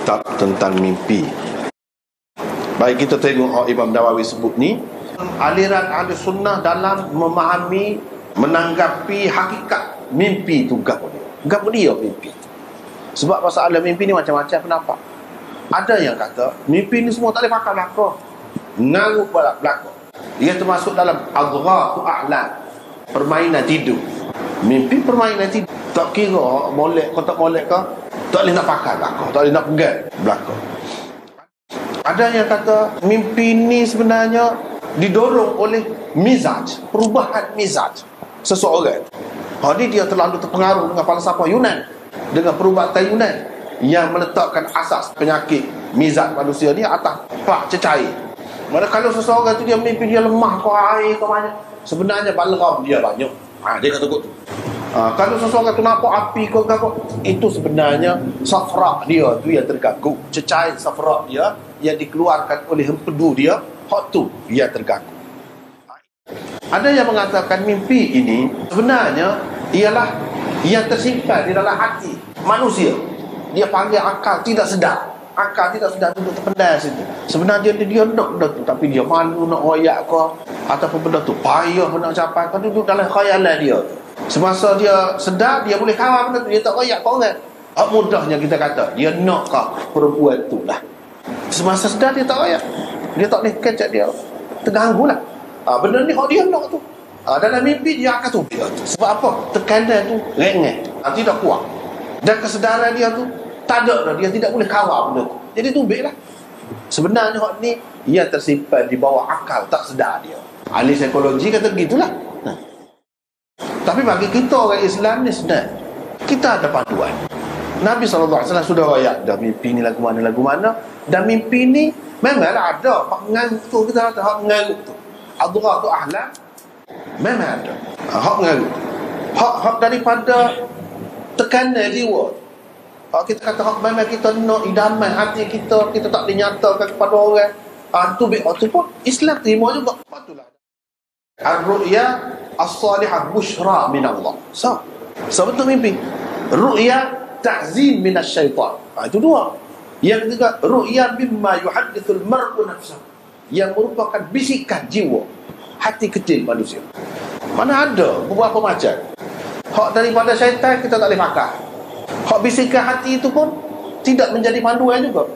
kitab tentang mimpi. Baik, kita tengok Imam Nawawi sebut ni, aliran ahli sunnah dalam memahami, menanggapi hakikat mimpi tu gapo dia mimpi. Sebab masalah mimpi ni macam-macam pendapat. Ada yang kata mimpi ni semua tak boleh pakai belaka, ngarut belaka. Ia termasuk dalam adghafu ahlam, permainan tidur. Mimpi permainan tidur. Tak kira molek ke tak molek ke, tak boleh nak pakai belaka, tak boleh nak pegang belaka. Ada yang kata mimpi ni sebenarnya didorong oleh mizaj, perubahan mizaj seseorang. Hari dia terlalu terpengaruh dengan falsafah Yunan, dengan perubatan Yunan yang meletakkan asas penyakit mizaj manusia ni atas plak cecair. Mana kalau seseorang tu dia mimpi dia lemah ke air ke banyak, sebenarnya balgam dia banyak. Dia kata tu. Kalau seseorang tu nampak api ke apa, itu sebenarnya safra dia tu yang terganggu. Cecair safra dia yang dikeluarkan oleh empedu dia, hak tu yang terganggu. Ada yang mengatakan mimpi ini sebenarnya ialah yang tersimpan di dalam hati manusia. Dia panggil akal tidak sedar. Akal tidak sedar itu terpendam situ. Sebenarnya dia nak benda tu, tapi dia malu nak royak ke, ataupun benda tu payah nak capai, kan duduk dalam khayalan dia. Semasa dia sedar, dia boleh kawal benda tu, dia tak royak ke orang. Mudahnya kita kata dia nak ke perempuan tu lah. Semasa sedar dia tak royak, dia tak boleh kecek, dia terganggu lah. Benda ni kalau dia nak tu, dalam mimpi dia akan tu. Sebab apa? Tekanan tu rengek, tidak kuat. Dan kesedaran dia tu tak ada dah, dia tidak boleh kawal benda tu. Jadi tubik lah. Sebenarnya hak ni ia tersimpan di bawah akal tak sedar dia. Ahli psikologi kata begitulah. Tapi bagi kita orang Islam ni sedar, kita ada panduan. Nabi SAW sudah royak dah mimpi ni lagu mana. Dan mimpi ni memanglah ada hak mengarut tu, kita kata hak mengarut tu. Adghah tu ahlam memang ada. Hak mengarut. Hak daripada tekanan jiwa. Kita kata hak memang kita nak idaman hati kita tak boleh nyatakan kepada orang. Tu pun Islam terima juga. Patutlah. Ar-ru'ya as-salihah bushra min Allah. So betul mimpi. Ru'ya ta'zim min asy-syaitan. Itu dua. Yang ketiga, ru'ya mimma yuhaddithul mar'u nafsahu, yang merupakan bisikan jiwa, hati kecil manusia. Mana ada beberapa macam. Hak daripada syaitan kita tak boleh pakai. Hak bisikan hati itu pun tidak menjadi panduan juga.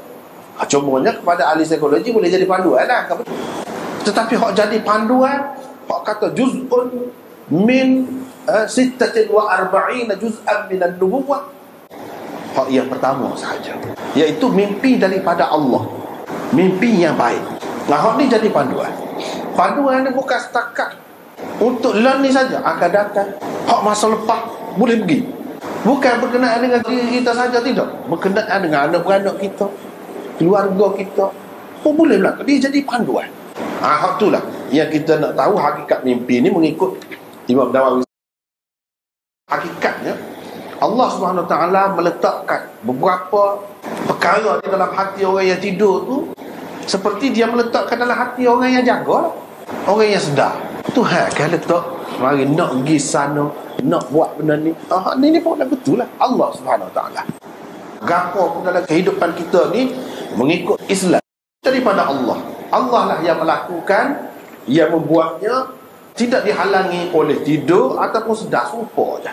Cumanya kepada ahli psikologi boleh jadi panduan lah. Tetapi hak jadi panduan, hak kata juz'un min 46 juz'an min an-nubuwwah. Hak yang pertama sahaja, iaitu mimpi daripada Allah, mimpi yang baik. Nah, hak ni jadi panduan. Panduan ni bukan setakat untuk learn ni saja, akan datang hak masa lepas boleh pergi. Bukan berkenaan dengan diri kita saja, tidak. Berkenaan dengan anak-beranak kita, keluarga kita pun boleh berlaku. Dia jadi panduan. Hak itulah yang kita nak tahu hakikat mimpi ni mengikut Imam Nawawi. Hakikatnya Allah Subhanahu Wa Taala meletakkan beberapa perkara di dalam hati orang yang tidur tu, seperti dia meletakkan dalam hati orang yang jaga, orang yang sedar. Tuhan kan letak, mari nak pergi sana, nak buat benda ni. Ni pun dah betul lah. Allah Subhanahu Wa Taala. Gapo pun dalam kehidupan kita ni mengikut Islam daripada Allah. Allah lah yang melakukan, yang membuatnya, tidak dihalangi oleh tidur ataupun sedar, serupa je.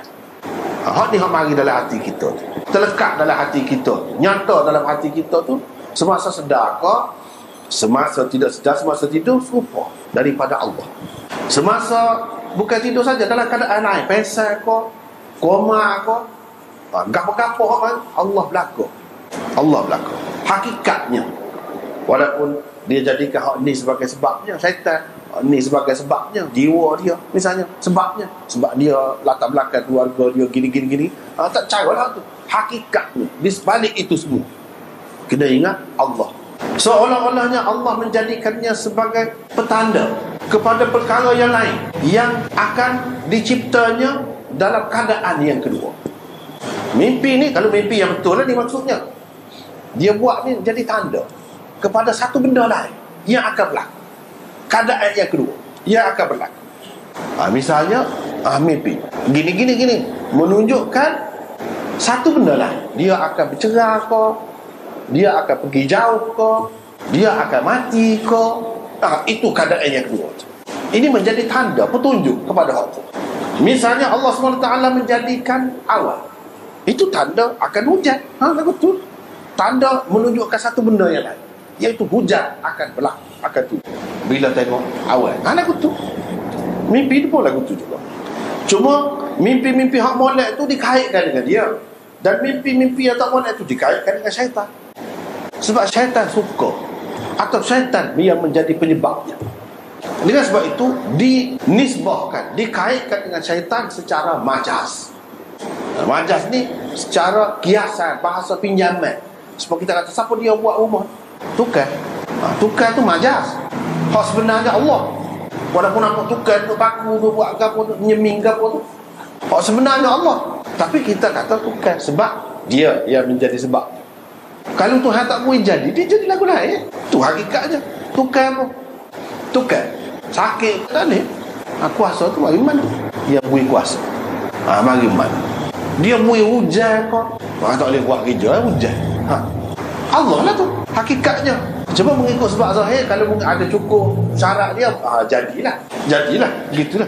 Hak ni hak mari dalam hati kita tu, terlekat dalam hati kita, nyata dalam hati kita tu, semasa sedar ke, semasa tidak sedar, semasa tidur, serupa daripada Allah. Semasa bukan tidur saja, dalam keadaan lain, pengsan ke, koma ke, gapo-gapo Allah berlaku. Allah berlaku. Hakikatnya, walaupun dia jadikan hak ni sebagai sebabnya, syaitan ni sebagai sebabnya, jiwa dia misalnya sebabnya, sebab dia latar belakang keluarga dia gini, tak cara lah tu. Hakikatnya di sebalik itu semua kena ingat Allah. Seolah-olahnya Allah menjadikannya sebagai petanda kepada perkara yang lain yang akan diciptanya dalam keadaan yang kedua. Mimpi ni, kalau mimpi yang betul lah ni maksudnya, dia buat ni jadi tanda kepada satu benda lain yang akan berlaku. Keadaan yang kedua yang akan berlaku. Misalnya mimpi gini menunjukkan satu benda lain, dia akan bercerai ke, dia akan pergi jauh ke, dia akan mati ke. Itu keadaan yang kedua. Ini menjadi tanda petunjuk kepada Allah. Misalnya Allah SWT menjadikan awan, itu tanda akan hujan. Betul. Tanda menunjukkan satu benda yang lain, iaitu hujan akan berlaku, akan turun bila tengok awan. Betul. Mimpi itu pun lagu tu juga. Cuma mimpi-mimpi hak molek itu dikaitkan dengan dia, dan mimpi-mimpi yang tak molek itu dikaitkan dengan syaitan. Sebab syaitan suka, atau syaitan yang menjadi penyebabnya. Dengan sebab itu dinisbahkan, dikaitkan dengan syaitan secara majaz. Majaz ni secara kiasan, bahasa pinjaman. Sebab kita kata, siapa dia buat rumah? Tukar. Tukar tu majaz. Hak sebenarnya Allah. Walaupun nampak tukar tu, paku tu, buat apa tu, nyeming apa tu, hak sebenarnya Allah. Tapi kita kata tukar sebab dia yang menjadi sebab. Kalau Tuhan tak boleh jadi, dia jadi lagu lain. Tu hakikatnya. Tukar apa? Tukar. Sakit tak boleh. Kuasa tu bagi mana? Dia boleh kuasa. Bagi mana? Dia boleh hujan kau. Tak boleh buat kerja, hujan. Allah lah tu hakikatnya. Cuba mengikut sebab zahir, kalau ada cukup syarat dia, jadilah gitulah.